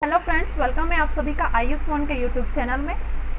Hello friends, welcome है आप सभी का आईएएस वन के यूट्यूब चैनल में।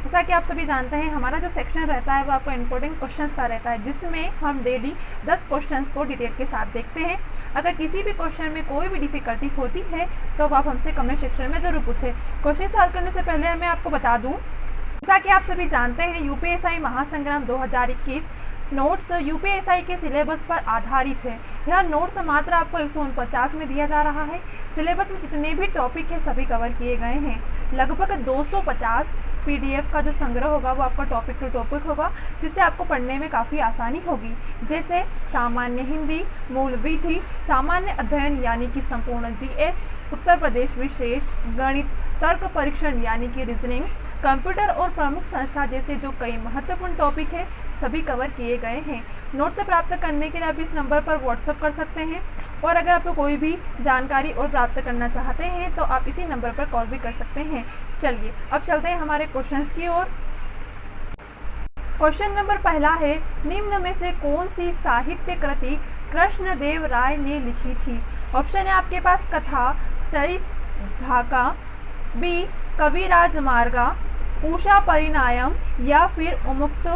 जैसा कि आप सभी जानते हैं, हमारा जो सेक्शन रहता है वो आपको इंपॉर्टेंट क्वेश्चंस का रहता है, जिसमें हम डेली 10 क्वेश्चंस को डिटेल के साथ देखते हैं। अगर किसी भी क्वेश्चन में कोई भी डिफिकल्टी होती है तो आप हमसे कमेंट सेक्शन में ज़रूर पूछें। क्वेश्चन सॉल्व करने से पहले मैं आपको बता दूँ, जैसा कि आप सभी जानते हैं, यूपीएसआई महासंग्राम 2021 नोट्स यूपीएसआई के सिलेबस पर आधारित है। यह नोट्स मात्र आपको 149 में दिया जा रहा है। सिलेबस में जितने भी टॉपिक है सभी कवर किए गए हैं। लगभग 250 पीडीएफ का जो संग्रह होगा वो आपका टॉपिक टू टॉपिक होगा, जिससे आपको पढ़ने में काफ़ी आसानी होगी। जैसे सामान्य हिंदी, मूल विधि, सामान्य अध्ययन यानी कि संपूर्ण जीएस, उत्तर प्रदेश विशेष, गणित, तर्क परीक्षण यानी कि रीजनिंग, कंप्यूटर और प्रमुख संस्था जैसे जो कई महत्वपूर्ण टॉपिक है सभी कवर किए गए हैं। नोट्स प्राप्त करने के लिए आप इस नंबर पर व्हाट्सअप कर सकते हैं, और अगर आपको कोई भी जानकारी और प्राप्त करना चाहते हैं तो आप इसी नंबर पर कॉल भी कर सकते हैं। चलिए अब चलते हैं हमारे क्वेश्चंस की ओर। क्वेश्चन नंबर पहला है, निम्न में से कौन सी साहित्य कृति कृष्णदेव राय ने लिखी थी? ऑप्शन है आपके पास कथा, सरिस ढाका, बी कविराज मार्गा, उषा परिणायम या फिर उन्मुक्त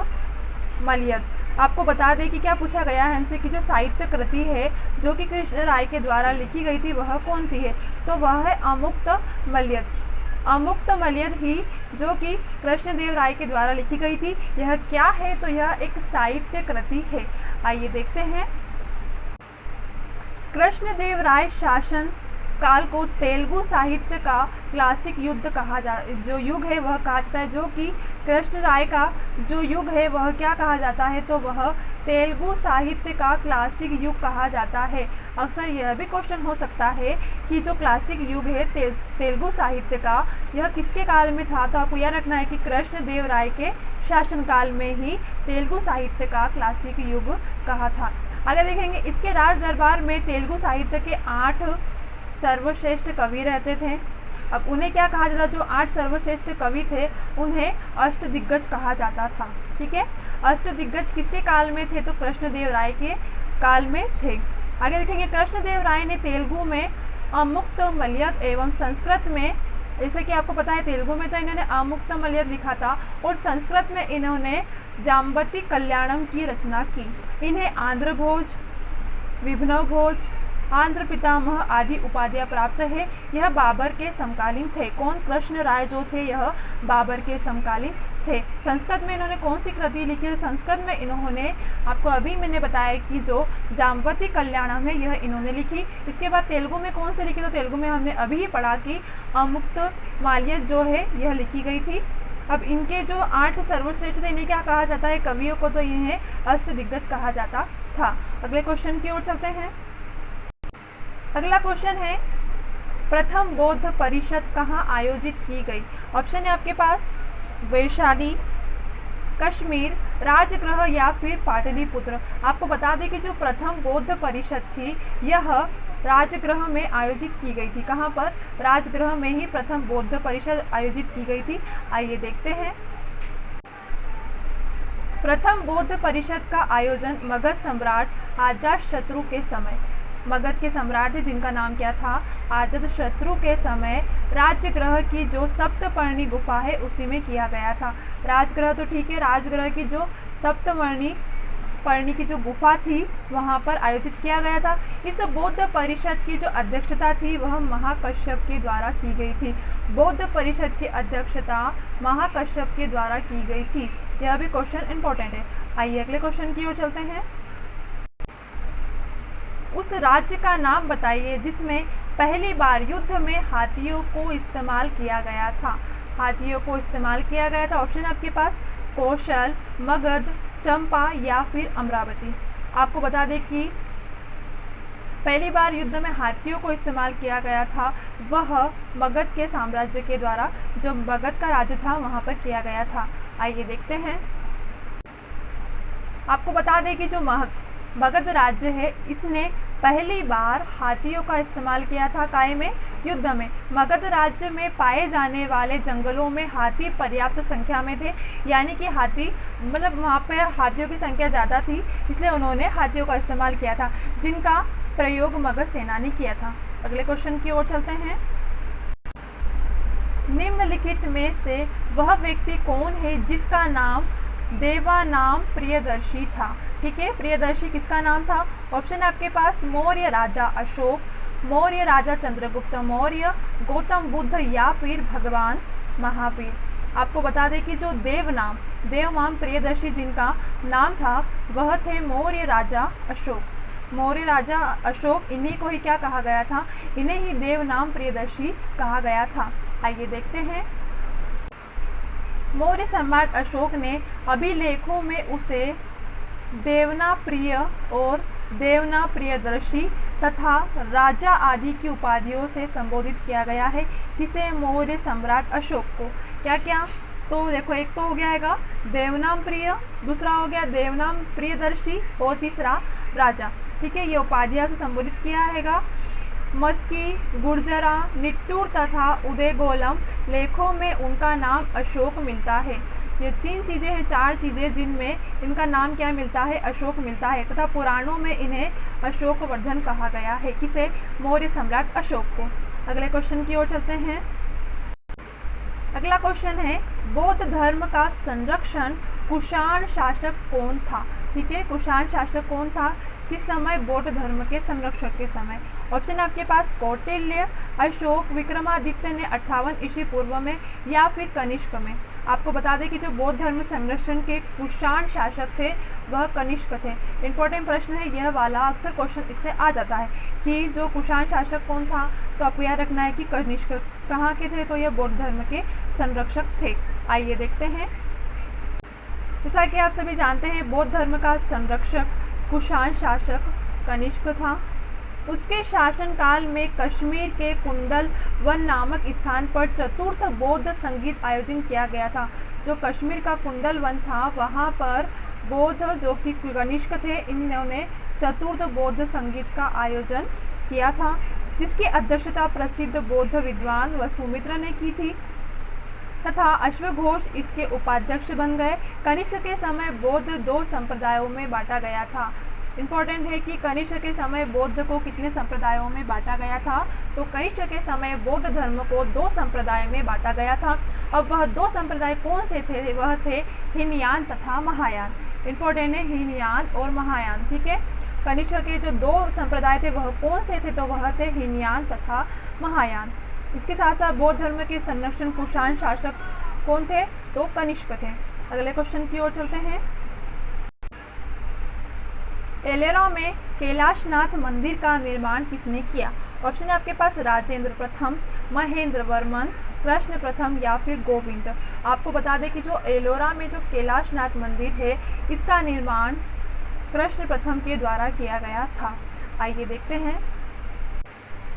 मलयद। आपको बता दें कि क्या पूछा गया है हमसे कि जो साहित्य कृति है जो कि कृष्ण राय के द्वारा लिखी गई थी वह कौन सी है, तो वह है अमुक्त मलयद। अमुक्त मलयद ही जो कि कृष्णदेव राय के द्वारा लिखी गई थी, यह क्या है, तो यह एक साहित्य कृति है। आइए देखते हैं। कृष्णदेव राय शासन काल को तेलुगु साहित्य का क्लासिक युग कहा जो युग है वह कहा जाता है। जो कि कृष्ण राय का जो युग है वह क्या कहा जाता है, तो वह तेलुगु साहित्य का क्लासिक युग कहा जाता है। अक्सर यह भी क्वेश्चन हो सकता है कि जो क्लासिक युग है तेलुगु साहित्य का, यह किसके काल में था, तो आपको यह रखना है कि कृष्णदेव राय के शासनकाल में ही तेलुगु साहित्य का क्लासिक युग कहा था। अगर देखेंगे, इसके राज दरबार में तेलुगु साहित्य के 8 सर्वश्रेष्ठ कवि रहते थे। अब उन्हें क्या कहा जाता, जो 8 सर्वश्रेष्ठ कवि थे उन्हें अष्टदिग्गज कहा जाता था। ठीक है, अष्टदिग्गज किसके काल में थे, तो कृष्णदेव राय के काल में थे। आगे देखेंगे, कृष्णदेव राय ने तेलुगु में अमुक्त मलयद एवं संस्कृत में, जैसे कि आपको पता है तेलुगु में तो इन्होंने अमुक्त मलयद लिखा था और संस्कृत में इन्होंने जाम्बती कल्याणम की रचना की। इन्हें आंध्र भोज, विभ्नव भोज, आंध्र पितामह आदि उपाधियां प्राप्त है। यह बाबर के समकालीन थे। कौन? कृष्ण राय जो थे यह बाबर के समकालीन थे। संस्कृत में इन्होंने कौन सी कृति लिखी? संस्कृत में इन्होंने, आपको अभी मैंने बताया कि जो जाम्बती कल्याणम है यह इन्होंने लिखी। इसके बाद तेलुगु में कौन सी लिखी? तो तेलुगु में हमने अभी ही पढ़ा कि अमुक्त मलयद जो है यह लिखी गई थी। अब इनके जो 8 सर्वश्रेष्ठ थे इन्हें क्या कहा जाता है, कवियों को, तो इन्हें अष्टदिग्गज कहा जाता था। अगले क्वेश्चन की ओर चलते हैं। अगला क्वेश्चन है, प्रथम बौद्ध परिषद कहाँ आयोजित की गई? ऑप्शन है आपके पास वैशाली, कश्मीर, राजगृह या फिर पाटलिपुत्र। आपको बता दें कि जो प्रथम बौद्ध परिषद थी यह राजगृह में आयोजित की गई थी। कहाँ पर? राजगृह में ही प्रथम बौद्ध परिषद आयोजित की गई थी। आइए देखते हैं। प्रथम बौद्ध परिषद का आयोजन मगध सम्राट अजातशत्रु के समय, मगध के सम्राट है जिनका नाम क्या था, अजातशत्रु के समय राजगृह की जो सप्तपर्णी गुफा है उसी में किया गया था। राजगृह तो ठीक है, राजगृह की जो सप्तपर्णी की जो गुफा थी वहाँ पर आयोजित किया गया था। इस बौद्ध परिषद की जो अध्यक्षता थी वह महाकश्यप के द्वारा की गई थी। बौद्ध परिषद की अध्यक्षता महाकश्यप के द्वारा की गई थी। यह भी क्वेश्चन इंपॉर्टेंट है। आइए अगले क्वेश्चन की ओर चलते हैं। उस राज्य का नाम बताइए जिसमें पहली बार युद्ध में हाथियों को इस्तेमाल किया गया था। हाथियों को इस्तेमाल किया गया था। ऑप्शन आपके पास कौशल, मगध, चंपा या फिर अमरावती। आपको बता दें कि पहली बार युद्ध में हाथियों को इस्तेमाल किया गया था वह मगध के साम्राज्य के द्वारा, जो मगध का राज्य था वहाँ पर किया गया था। आइए देखते हैं। आपको बता दें कि जो मगध राज्य है इसने पहली बार हाथियों का इस्तेमाल किया था काय में? युद्ध में। मगध राज्य में पाए जाने वाले जंगलों में हाथी पर्याप्त संख्या में थे, यानी कि हाथी मतलब वहाँ पर हाथियों की संख्या ज़्यादा थी, इसलिए उन्होंने हाथियों का इस्तेमाल किया था, जिनका प्रयोग मगध सेना ने किया था। अगले क्वेश्चन की ओर चलते हैं। निम्नलिखित में से वह व्यक्ति कौन है जिसका नाम देवानाम प्रियदर्शी था। ठीक है, प्रियदर्शी किसका नाम था? ऑप्शन आपके पास मौर्य राजा अशोक, मौर्य राजा चंद्रगुप्त मौर्य, गौतम बुद्ध या फिर भगवान महावीर। आपको बता दें कि जो देवनाम प्रियदर्शी जिनका नाम था वह थे मौर्य राजा अशोक। मौर्य राजा अशोक, इन्हीं को ही क्या कहा गया था? इन्हें ही देवनाम प्रियदर्शी कहा गया था। आइए देखते हैं। मौर्य सम्राट अशोक ने अभिलेखों में उसे देवना प्रिय और देवना प्रियदर्शी तथा राजा आदि की उपाधियों से संबोधित किया गया है। किसे? मौर्य सम्राट अशोक को। क्या क्या? तो देखो, एक तो हो गया है देवनाम प्रिय, दूसरा हो गया देवनाम प्रियदर्शी और तीसरा राजा। ठीक है, ये उपाधियां से संबोधित किया है। मस्की, गुर्जरा, निट्टूर तथा उदयगोलम लेखों में उनका नाम अशोक मिलता है। ये 3 चीज़ें हैं, 4 चीज़ें जिनमें इनका नाम क्या मिलता है? अशोक मिलता है। तथा पुराणों में इन्हें अशोकवर्धन कहा गया है। किसे? मौर्य सम्राट अशोक को। अगले क्वेश्चन की ओर चलते हैं। अगला क्वेश्चन है, बौद्ध धर्म का संरक्षण कुषाण शासक कौन था? ठीक है, कुषाण शासक कौन था? किस समय? बौद्ध धर्म के संरक्षक के समय। ऑप्शन आपके पास कौटिल्य, अशोक, विक्रमादित्य ने 58 ईस्वी पूर्व में या फिर कनिष्क में। आपको बता दें कि जो बौद्ध धर्म संरक्षण के कुषाण शासक थे वह कनिष्क थे। इंपॉर्टेंट प्रश्न है यह वाला, अक्सर क्वेश्चन इससे आ जाता है कि जो कुषाण शासक कौन था, तो आपको याद रखना है कि कनिष्क कहाँ के थे, तो यह बौद्ध धर्म के संरक्षक थे। आइए देखते हैं। जैसा कि आप सभी जानते हैं, बौद्ध धर्म का संरक्षक कुषाण शासक कनिष्क था। उसके शासनकाल में कश्मीर के कुंडल वन नामक स्थान पर चतुर्थ बौद्ध संगीत आयोजन किया गया था। जो कश्मीर का कुंडल वन था वहाँ पर बौद्ध जो कि कनिष्क थे, इन्होंने चतुर्थ बौद्ध संगीत का आयोजन किया था, जिसकी अध्यक्षता प्रसिद्ध बौद्ध विद्वान वसुमित्र ने की थी तथा अश्वघोष इसके उपाध्यक्ष बन गए। कनिष्क के समय बौद्ध 2 संप्रदायों में बांटा गया था। इम्पोर्टेंट है कि कनिष्क के समय बौद्ध को कितने संप्रदायों में बांटा गया था? तो कनिष्क के समय बौद्ध धर्म को 2 संप्रदाय में बांटा गया था। अब वह 2 संप्रदाय कौन से थे? वह थे हीनयान तथा महायान। इम्पोर्टेंट है हीनयान और महायान। ठीक है, कनिष्क के जो 2 संप्रदाय थे वह कौन से थे? तो वह थे हीनयान तथा महायान। इसके साथ साथ बौद्ध धर्म के संरक्षण कुषाण शासक कौन थे? तो कनिष्क थे। अगले क्वेश्चन की ओर चलते हैं। एलोरा में कैलाशनाथ मंदिर का निर्माण किसने किया? ऑप्शन है आपके पास राजेंद्र प्रथम, महेंद्र वर्मन, कृष्ण प्रथम या फिर गोविंद। आपको बता दें कि जो एलोरा में जो कैलाशनाथ मंदिर है इसका निर्माण कृष्ण प्रथम के द्वारा किया गया था। आइए देखते हैं।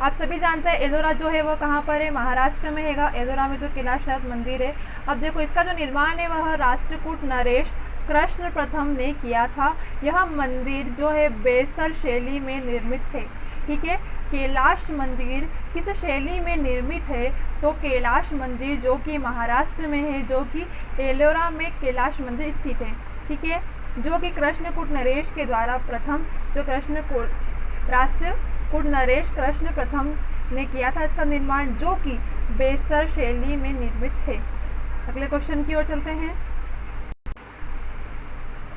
आप सभी जानते हैं एलोरा जो है वह कहाँ पर है? महाराष्ट्र में है। एलोरा में जो कैलाशनाथ मंदिर है, अब देखो इसका जो निर्माण है वह राष्ट्रकूट नरेश कृष्ण प्रथम ने किया था। यह मंदिर जो है बेसर शैली में निर्मित है। ठीक है, कैलाश मंदिर किस शैली में निर्मित है? तो कैलाश मंदिर जो कि महाराष्ट्र में है, जो कि एलोरा में कैलाश मंदिर स्थित है। ठीक है, जो कि कृष्णकूट नरेश के द्वारा प्रथम जो राष्ट्रकूट नरेश कृष्ण प्रथम ने किया था इसका निर्माण, जो कि बेसर शैली में निर्मित है। अगले क्वेश्चन की ओर चलते हैं।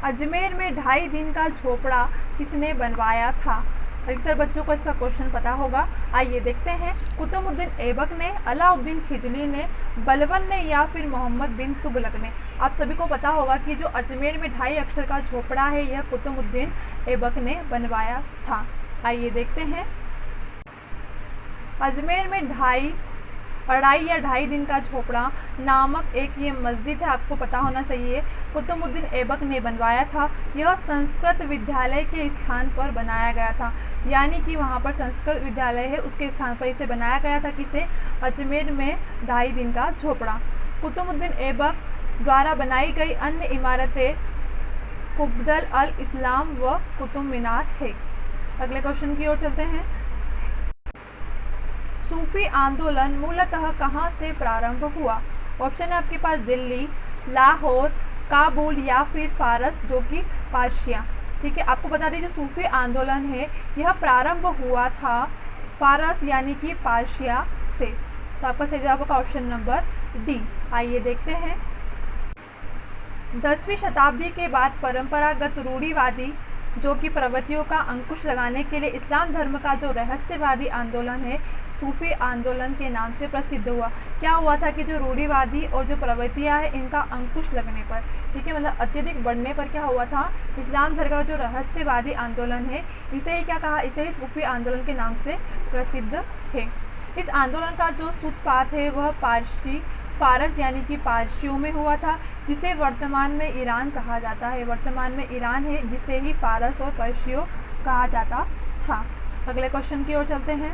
अजमेर में 2.5 दिन का झोपड़ा किसने बनवाया था? अधिकतर बच्चों को इसका क्वेश्चन पता होगा। आइए देखते हैं। कुतुबुद्दीन ऐबक ने, अलाउद्दीन खिलजी ने, बलबन ने या फिर मोहम्मद बिन तुगलक ने। आप सभी को पता होगा कि जो अजमेर में 2.5 अक्षर का झोपड़ा है यह कुतुबुद्दीन ऐबक ने बनवाया था। आइए देखते हैं। अजमेर में अढ़ाई या 2.5 दिन का झोपड़ा नामक एक ये मस्जिद है, आपको पता होना चाहिए, कुतुबुद्दीन ऐबक ने बनवाया था। यह संस्कृत विद्यालय के स्थान पर बनाया गया था, यानी कि वहाँ पर संस्कृत विद्यालय है उसके स्थान पर इसे बनाया गया था। किसे? अजमेर में 2.5 दिन का झोपड़ा। कुतुबुद्दीन ऐबक द्वारा बनाई गई अन्य इमारतें कुब्दल अल इस्लाम व कुतुब मीनार है। अगले क्वेश्चन की ओर चलते हैं। सूफी आंदोलन मूलतः कहाँ से प्रारंभ हुआ? ऑप्शन है आपके पास दिल्ली, लाहौर, काबुल या फिर फारस जो कि पार्शिया। ठीक है, आपको बता दीजिए सूफी आंदोलन है यह प्रारंभ हुआ था फारस यानी कि पार्शिया से। तो आपका सही जवाब होगा ऑप्शन नंबर डी। आइए देखते हैं। 10वीं शताब्दी के बाद परंपरागत रूढ़िवादी जो कि प्रवृत्तियों का अंकुश लगाने के लिए इस्लाम धर्म का जो रहस्यवादी आंदोलन है सूफी आंदोलन के नाम से प्रसिद्ध हुआ। क्या हुआ था कि जो रूढ़िवादी और जो प्रवृत्तियां हैं इनका अंकुश लगने पर, ठीक है, मतलब अत्यधिक बढ़ने पर क्या हुआ था, इस्लाम धर्म का जो रहस्यवादी आंदोलन है इसे ही क्या कहा, इसे ही सूफी आंदोलन के नाम से प्रसिद्ध है। इस आंदोलन का जो सूत्रपात है वह फारस यानी कि पारसियों में हुआ था, जिसे वर्तमान में ईरान कहा जाता है। वर्तमान में ईरान है जिसे ही फारस और पर्शियों कहा जाता था। अगले क्वेश्चन की ओर चलते हैं।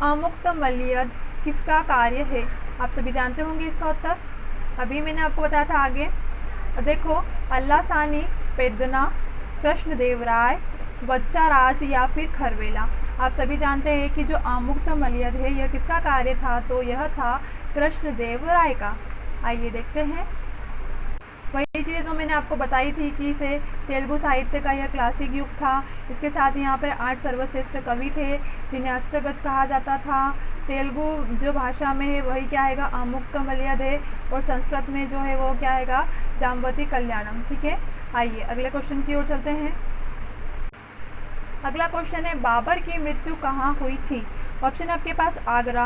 अमुक्तमल्यद किसका कार्य है? आप सभी जानते होंगे इसका उत्तर, अभी मैंने आपको बताया था आगे। देखो, अल्लाह सानी, पेदना, कृष्णदेवराय, वच्चाराज या फिर खरवेला। आप सभी जानते हैं कि जो अमुक्तमल्यद है यह किसका कार्य था, तो यह था कृष्णदेवराय का। आइए देखते हैं। वही चीज़ जो मैंने आपको बताई थी कि इसे तेलुगु साहित्य का यह क्लासिक युग था। इसके साथ यहाँ पर 8 सर्वश्रेष्ठ कवि थे जिन्हें अष्टगज कहा जाता था। तेलुगु जो भाषा में है वही क्या हैगा, अमुक्तमल्यद है, और संस्कृत में जो है वो क्या हैगा, जाम्बवती कल्याणम। ठीक है, आइए अगले क्वेश्चन की ओर चलते हैं। अगला क्वेश्चन है, बाबर की मृत्यु कहाँ हुई थी? ऑप्शन आपके पास आगरा,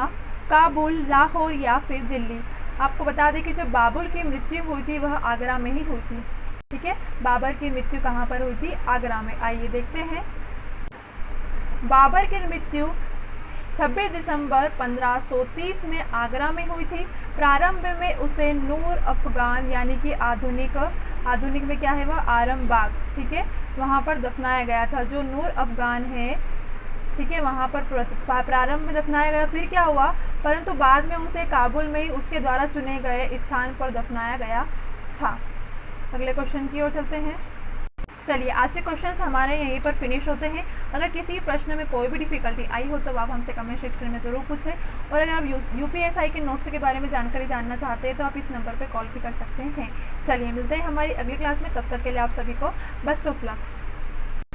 काबुल, लाहौर या फिर दिल्ली। आपको बता दें कि जब बाबर की मृत्यु हुई थी वह आगरा में ही हुई थी। ठीक है, बाबर की मृत्यु कहाँ पर हुई थी? आगरा में। आइए देखते हैं। बाबर की मृत्यु 26 दिसंबर 1530 में आगरा में हुई थी। प्रारंभ में उसे नूर अफगान यानी कि आधुनिक में क्या है वह आरामबाग, ठीक है, वहाँ पर दफनाया गया था। जो नूर अफगान है, ठीक है, वहाँ पर प्रारंभ में दफनाया गया। फिर क्या हुआ, परंतु बाद में उसे काबुल में ही उसके द्वारा चुने गए स्थान पर दफनाया गया था। अगले क्वेश्चन की ओर चलते हैं। चलिए, आज के क्वेश्चंस हमारे यहीं पर फिनिश होते हैं। अगर किसी प्रश्न में कोई भी डिफिकल्टी आई हो तो आप हमसे कमेंट सेक्शन में ज़रूर पूछें, और अगर आप यूपीएसआई के नोट्स के बारे में जानकारी जानना चाहते हैं तो आप इस नंबर पर कॉल भी कर सकते हैं। चलिए, मिलते हैं हमारी अगली क्लास में, तब तक के लिए आप सभी को बेस्ट ऑफ लक।